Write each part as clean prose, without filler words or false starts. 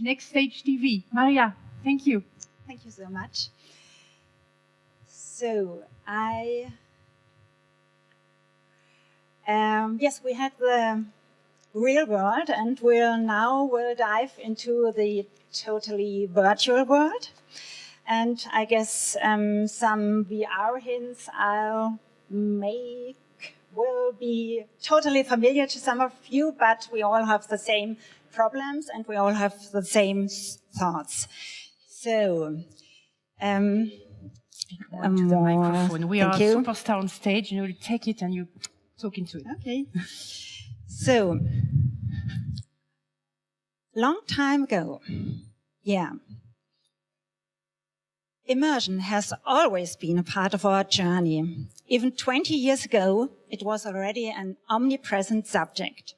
Next Stage TV. Maria, thank you. Thank you so much. So, yes, we had the real world, and we'll dive into the totally virtual world. And I guess some VR hints I'll make will be totally familiar to some of you, but we all have the same problems and we all have the same thoughts. So, to the microphone. We are a superstar on stage. You take it and you talk into it. Okay. So, long time ago, immersion has always been a part of our journey. Even 20 years ago, it was already an omnipresent subject.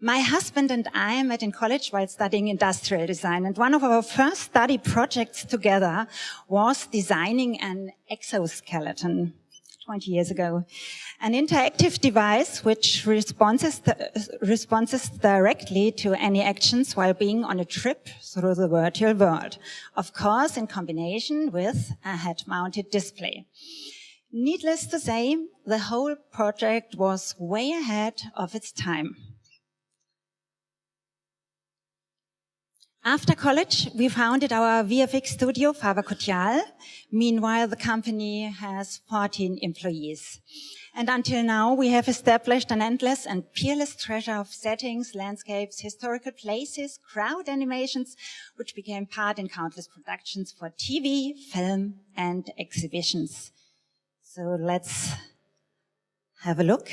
My husband and I met in college while studying industrial design, and one of our first study projects together was designing an exoskeleton 20 years ago. An interactive device which responds directly to any actions while being on a trip through the virtual world, of course in combination with a head-mounted display. Needless to say, the whole project was way ahead of its time. After college, we founded our VFX studio, Faber Courtial. Meanwhile, the company has 14 employees. And until now, we have established an endless and peerless treasure of settings, landscapes, historical places, crowd animations, which became part in countless productions for TV, film, and exhibitions. So let's have a look.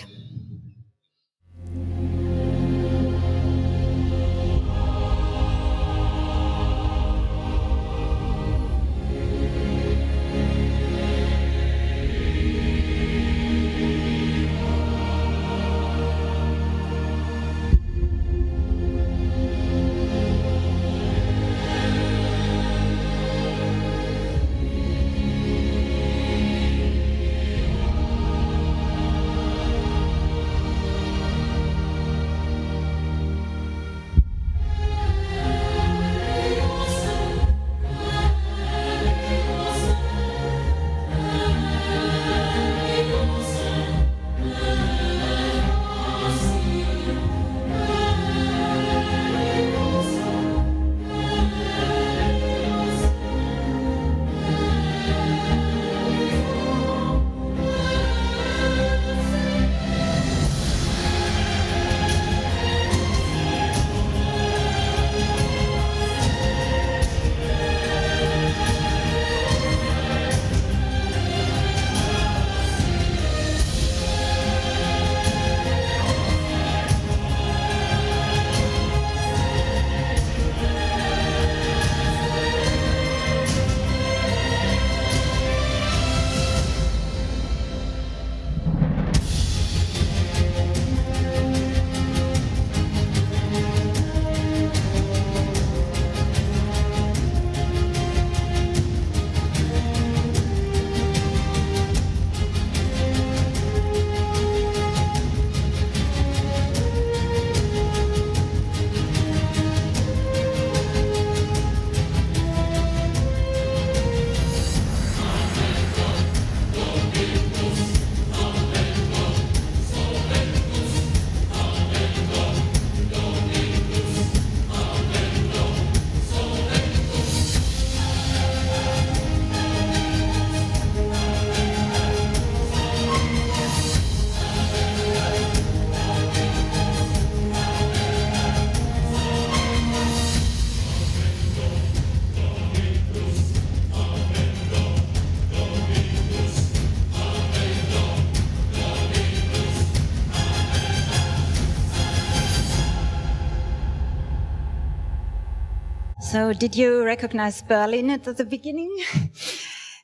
So did you recognize Berlin at the beginning?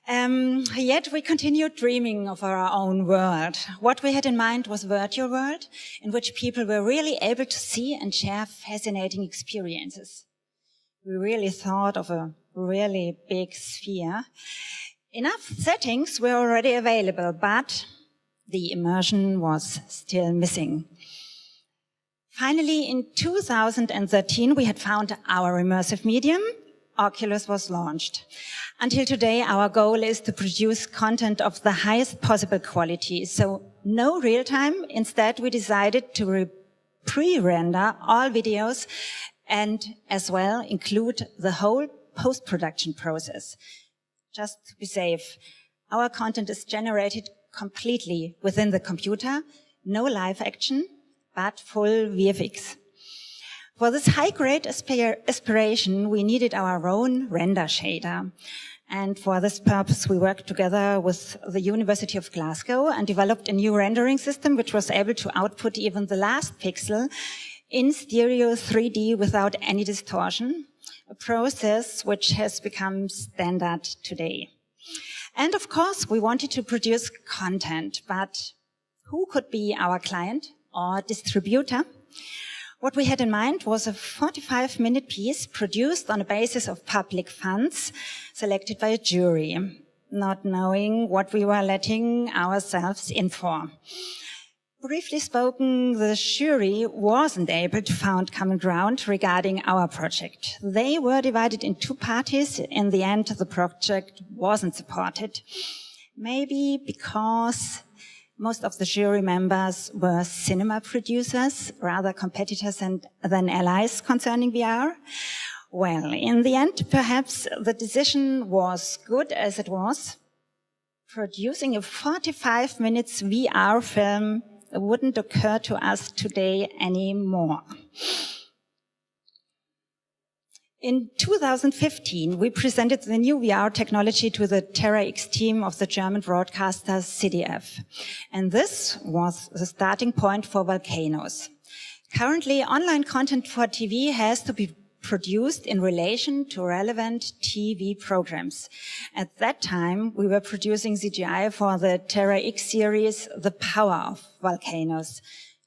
Yet we continued dreaming of our own world. What we had in mind was a virtual world in which people were really able to see and share fascinating experiences. We really thought of a really big sphere. Enough settings were already available, but the immersion was still missing. Finally, in 2013, we had found our immersive medium. Oculus was launched. Until today, our goal is to produce content of the highest possible quality. So no real time. Instead, we decided to pre-render all videos and as well include the whole post-production process. Just to be safe, our content is generated completely within the computer, no live action, but full VFX. For this high-grade aspiration, we needed our own render shader. And for this purpose, we worked together with the University of Glasgow and developed a new rendering system which was able to output even the last pixel in stereo 3D without any distortion, a process which has become standard today. And of course, we wanted to produce content, but who could be our client or distributor? What we had in mind was a 45-minute piece produced on a basis of public funds selected by a jury, not knowing what we were letting ourselves in for. Briefly spoken, the jury wasn't able to find common ground regarding our project. They were divided in two parties. In the end, the project wasn't supported. Maybe because most of the jury members were cinema producers, rather competitors than allies concerning VR. Well, in the end, perhaps the decision was good as it was. Producing a 45 minutes VR film wouldn't occur to us today anymore. In 2015, we presented the new VR technology to the TerraX team of the German broadcaster CDF. And this was the starting point for volcanoes. Currently, online content for TV has to be produced in relation to relevant TV programs. At that time, we were producing CGI for the TerraX series, The Power of Volcanoes.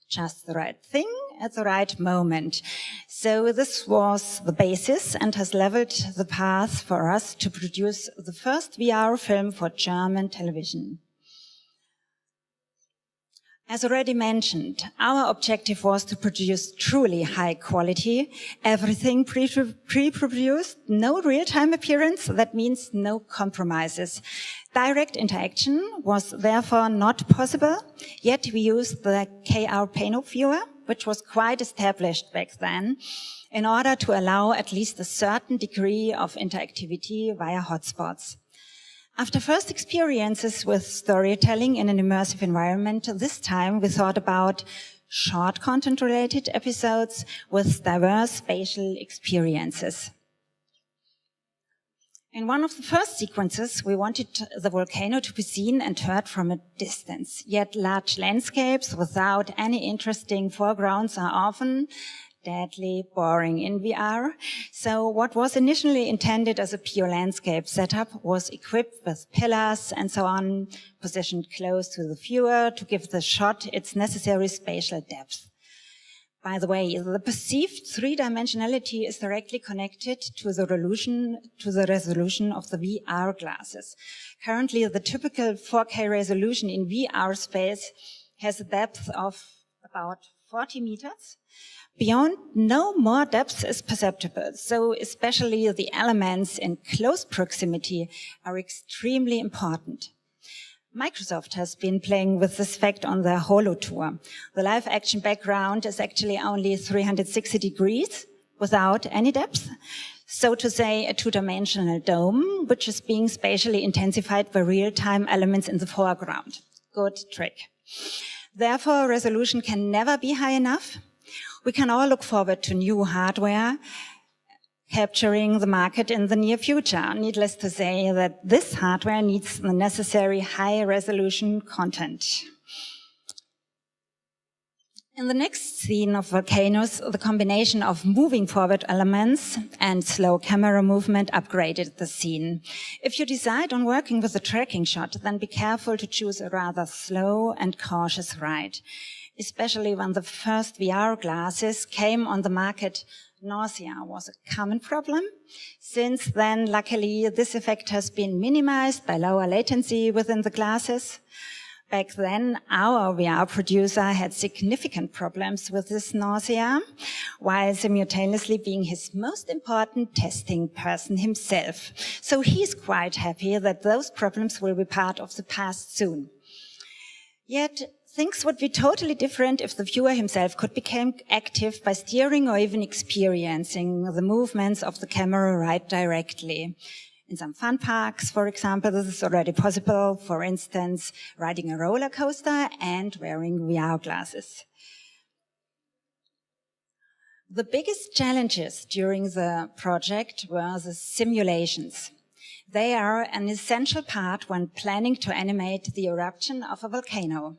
Just the right thing at the right moment. So this was the basis and has leveled the path for us to produce the first VR film for German television. As already mentioned, our objective was to produce truly high quality, everything pre-produced, no real-time appearance, that means no compromises. Direct interaction was therefore not possible, yet we used the KR Pano viewer, which was quite established back then, in order to allow at least a certain degree of interactivity via hotspots. After first experiences with storytelling in an immersive environment, this time we thought about short content-related episodes with diverse spatial experiences. In one of the first sequences, we wanted the volcano to be seen and heard from a distance. Yet large landscapes without any interesting foregrounds are often deadly boring in VR. So what was initially intended as a pure landscape setup was equipped with pillars and so on, positioned close to the viewer to give the shot its necessary spatial depth. By the way, the perceived three-dimensionality is directly connected to the resolution of the VR glasses. Currently, the typical 4K resolution in VR space has a depth of about 40 meters. Beyond, no more depth is perceptible, so especially the elements in close proximity are extremely important. Microsoft has been playing with this fact on their Holo Tour. The live action background is actually only 360 degrees without any depth. So to say, a two-dimensional dome, which is being spatially intensified by real-time elements in the foreground. Good trick. Therefore, resolution can never be high enough. We can all look forward to new hardware capturing the market in the near future. Needless to say that this hardware needs the necessary high-resolution content. In the next scene of volcanoes, the combination of moving forward elements and slow camera movement upgraded the scene. If you decide on working with a tracking shot, then be careful to choose a rather slow and cautious ride. Especially when the first VR glasses came on the market, nausea was a common problem. Since then, luckily, this effect has been minimized by lower latency within the glasses. Back then, our VR producer had significant problems with this nausea, while simultaneously being his most important testing person himself. So he's quite happy that those problems will be part of the past soon. Yet, things would be totally different if the viewer himself could become active by steering or even experiencing the movements of the camera right directly. In some fun parks, for example, this is already possible, for instance, riding a roller coaster and wearing VR glasses. The biggest challenges during the project were the simulations. They are an essential part when planning to animate the eruption of a volcano.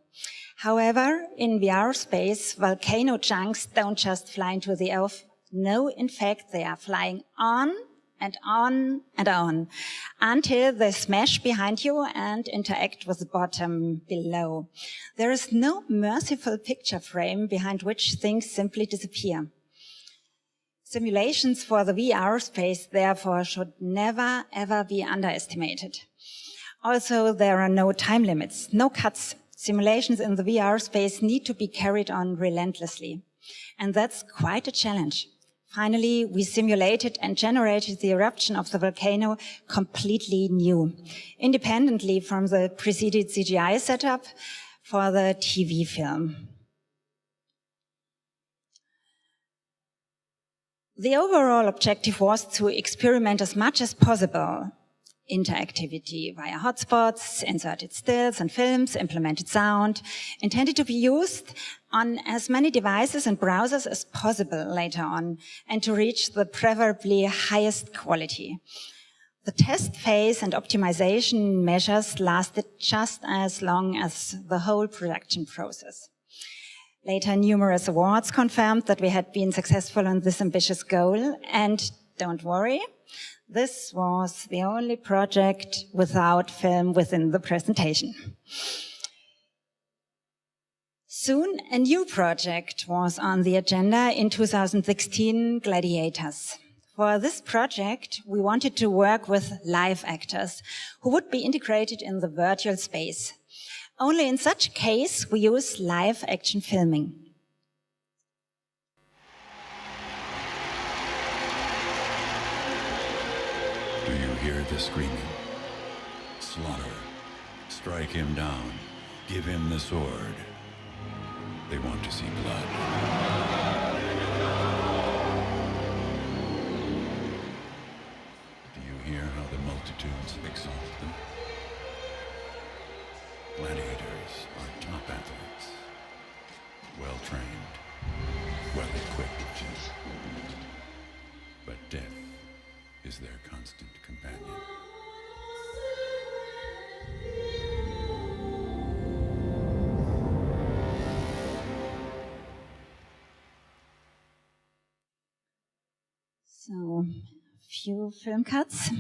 However, in VR space, volcano chunks don't just fly into the earth. No, in fact, they are flying on and on and on until they smash behind you and interact with the bottom below. There is no merciful picture frame behind which things simply disappear. Simulations for the VR space, therefore, should never, ever be underestimated. Also, there are no time limits, no cuts. Simulations in the VR space need to be carried on relentlessly. And that's quite a challenge. Finally, we simulated and generated the eruption of the volcano completely new, independently from the preceded CGI setup for the TV film. The overall objective was to experiment as much as possible interactivity via hotspots, inserted stills and films, implemented sound, intended to be used on as many devices and browsers as possible later on, and to reach the preferably highest quality. The test phase and optimization measures lasted just as long as the whole production process. Later, numerous awards confirmed that we had been successful on this ambitious goal, and don't worry, this was the only project without film within the presentation. Soon, a new project was on the agenda in 2016, Gladiators. For this project, we wanted to work with live actors who would be integrated in the virtual space. Only in such case, we use live action filming. Do you hear the screaming? Slaughter. Strike him down. Give him the sword. They want to see blood. Do you hear how the multitudes exalt them? Gladiators are top athletes. Well-trained, well-equipped. But death is their constant companion. So, a few film cuts.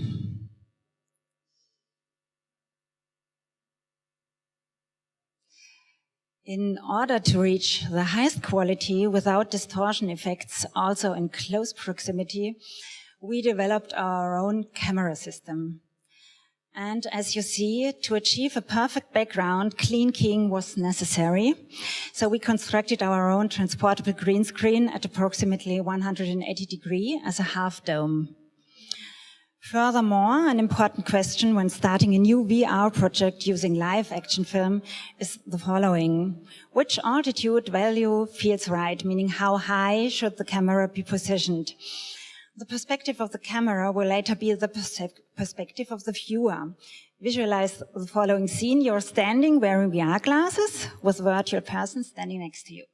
In order to reach the highest quality without distortion effects, also in close proximity, we developed our own camera system. And as you see, to achieve a perfect background, clean keying was necessary. So we constructed our own transportable green screen at approximately 180 degrees as a half dome. Furthermore, an important question when starting a new VR project using live action film is the following. Which altitude value feels right, meaning how high should the camera be positioned? The perspective of the camera will later be the perspective of the viewer. Visualize the following scene. You're standing wearing VR glasses with a virtual person standing next to you.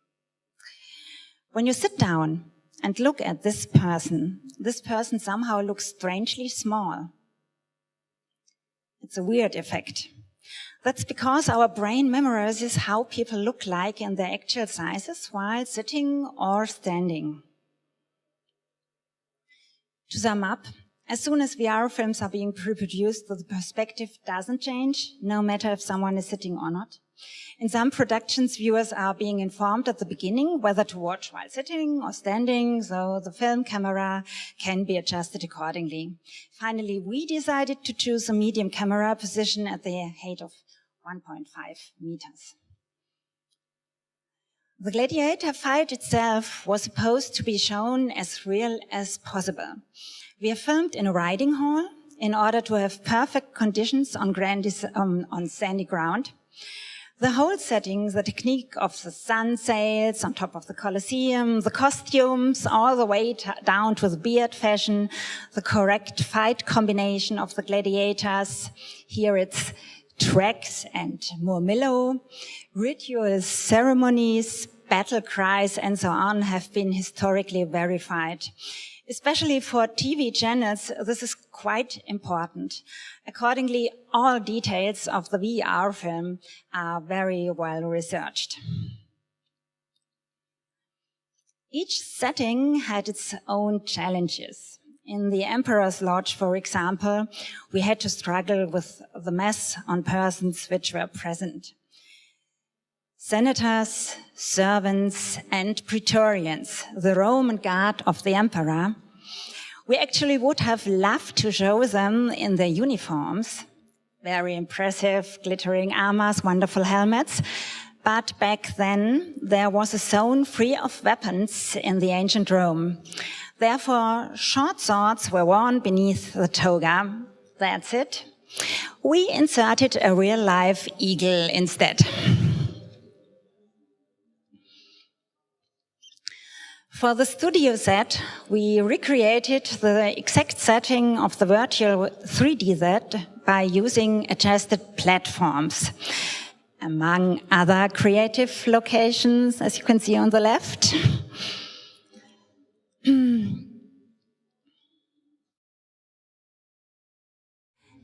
When you sit down and look at this person somehow looks strangely small. It's a weird effect. That's because our brain memorizes how people look like in their actual sizes while sitting or standing. To sum up, as soon as VR films are being pre-produced, the perspective doesn't change, no matter if someone is sitting or not. In some productions, viewers are being informed at the beginning whether to watch while sitting or standing, so the film camera can be adjusted accordingly. Finally, we decided to choose a medium camera position at the height of 1.5 meters. The gladiator fight itself was supposed to be shown as real as possible. We are filmed in a riding hall in order to have perfect conditions on sandy ground. The whole setting, the technique of the sun sails on top of the Colosseum, the costumes, all the way down to the beard fashion, the correct fight combination of the gladiators. Here it's tracks and murmillo, rituals, ceremonies, battle cries, and so on have been historically verified. Especially for TV channels, this is quite important. Accordingly, all details of the VR film are very well researched. Each setting had its own challenges. In the Emperor's Lodge, for example, we had to struggle with the mass on persons which were present. Senators, servants, and praetorians, the Roman guard of the emperor. We actually would have loved to show them in their uniforms. Very impressive, glittering armors, wonderful helmets. But back then, there was a zone free of weapons in the ancient Rome. Therefore, short swords were worn beneath the toga. That's it. We inserted a real-life eagle instead. For the studio set, we recreated the exact setting of the virtual 3D set by using adjusted platforms. Among other creative locations, as you can see on the left.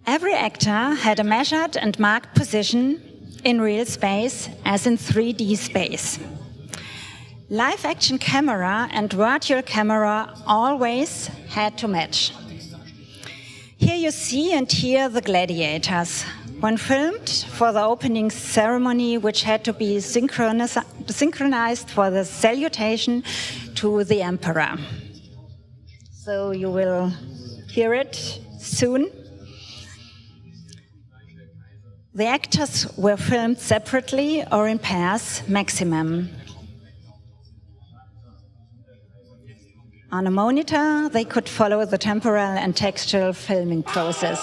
Every actor had a measured and marked position in real space as in 3D space. Live action camera and virtual camera always had to match. Here you see and hear the gladiators. When filmed for the opening ceremony, which had to be synchronized for the salutation to the emperor. So you will hear it soon. The actors were filmed separately or in pairs maximum. On a monitor, they could follow the temporal and textual filming process.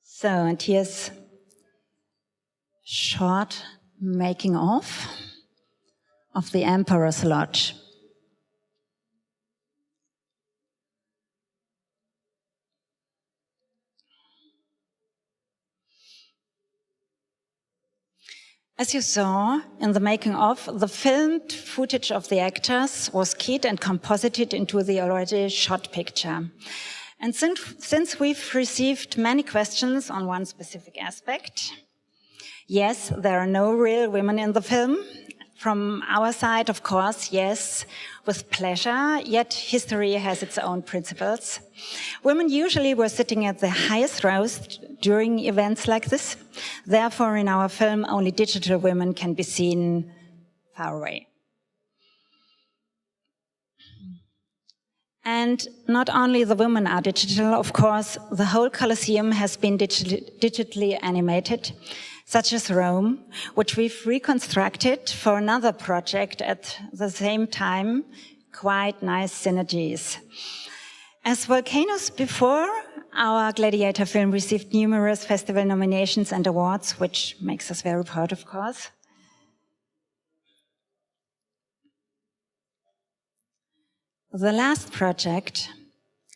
So, and here's short making of the Emperor's Lodge. As you saw in the making of, the filmed footage of the actors was keyed and composited into the already shot picture. And since we've received many questions on one specific aspect, yes, there are no real women in the film. From our side, of course, yes, with pleasure, yet history has its own principles. Women usually were sitting at the highest rows during events like this. Therefore, in our film, only digital women can be seen far away. And not only the women are digital, of course, the whole Colosseum has been digitally animated, such as Rome, which we've reconstructed for another project at the same time. Quite nice synergies. As volcanoes before, our Gladiator film received numerous festival nominations and awards, which makes us very proud, of course. The last project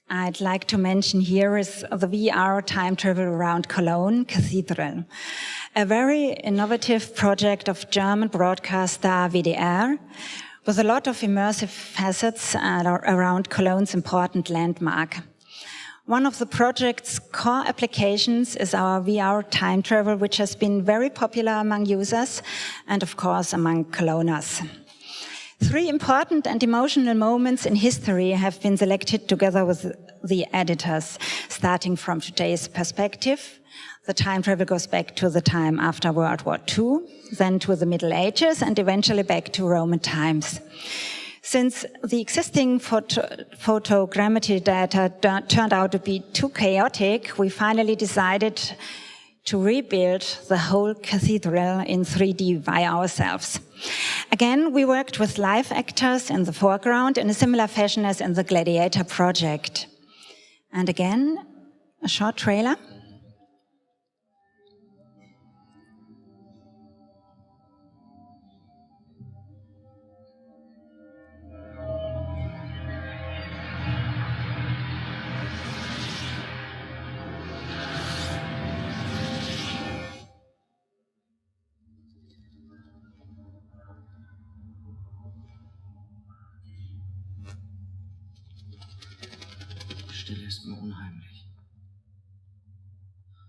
I'd like to mention here is the VR time travel around Cologne Cathedral, a very innovative project of German broadcaster WDR, with a lot of immersive facets around Cologne's important landmark. One of the project's core applications is our VR time travel, which has been very popular among users and, of course, among Cologners. 3 important and emotional moments in history have been selected together with the editors, starting from today's perspective. The time travel goes back to the time after World War II, then to the Middle Ages, and eventually back to Roman times. Since the existing photogrammetry data turned out to be too chaotic, we finally decided to rebuild the whole cathedral in 3D by ourselves. Again, we worked with live actors in the foreground in a similar fashion as in the Gladiator project. And again, a short trailer. Stille ist mir unheimlich.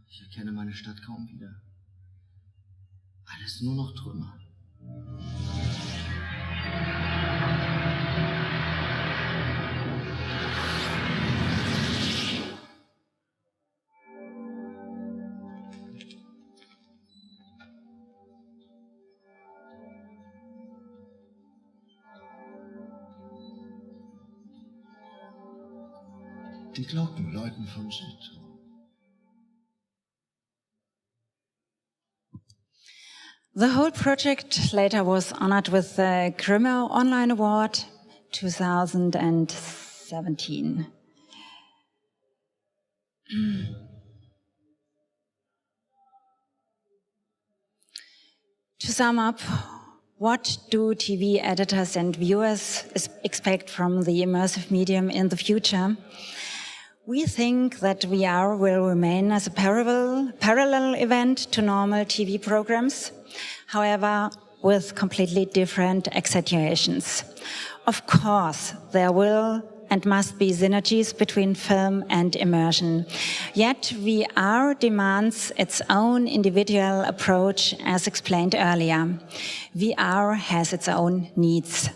Ich erkenne meine Stadt kaum wieder. Alles nur noch Trümmer. Die Glocken läuten vom Südturm. The whole project later was honored with the Grimme Online Award 2017. To sum up, what do TV editors and viewers expect from the immersive medium in the future? We think that VR will remain as a parallel event to normal TV programs, however, with completely different accentuations. Of course, there will and must be synergies between film and immersion. Yet VR demands its own individual approach, as explained earlier. VR has its own needs.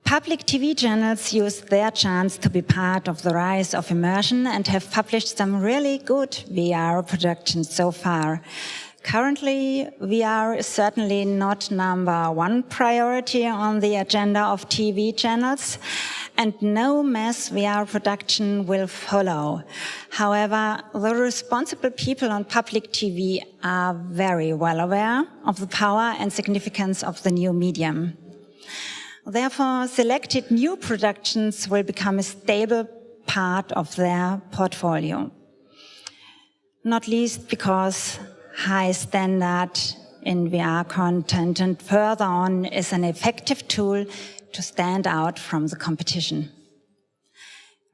Public TV channels used their chance to be part of the rise of immersion and have published some really good VR productions so far. Currently, VR is certainly not #1 priority on the agenda of TV channels, and no mass VR production will follow. However, the responsible people on public TV are very well aware of the power and significance of the new medium. Therefore, selected new productions will become a stable part of their portfolio. Not least because high standard in VR content and further on is an effective tool to stand out from the competition.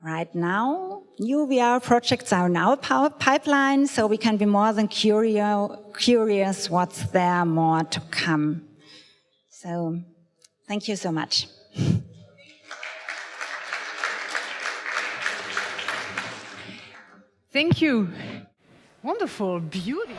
Right now, new VR projects are in our pipeline, so we can be more than curious what's there more to come. So, thank you so much. Thank you. Wonderful, beautiful.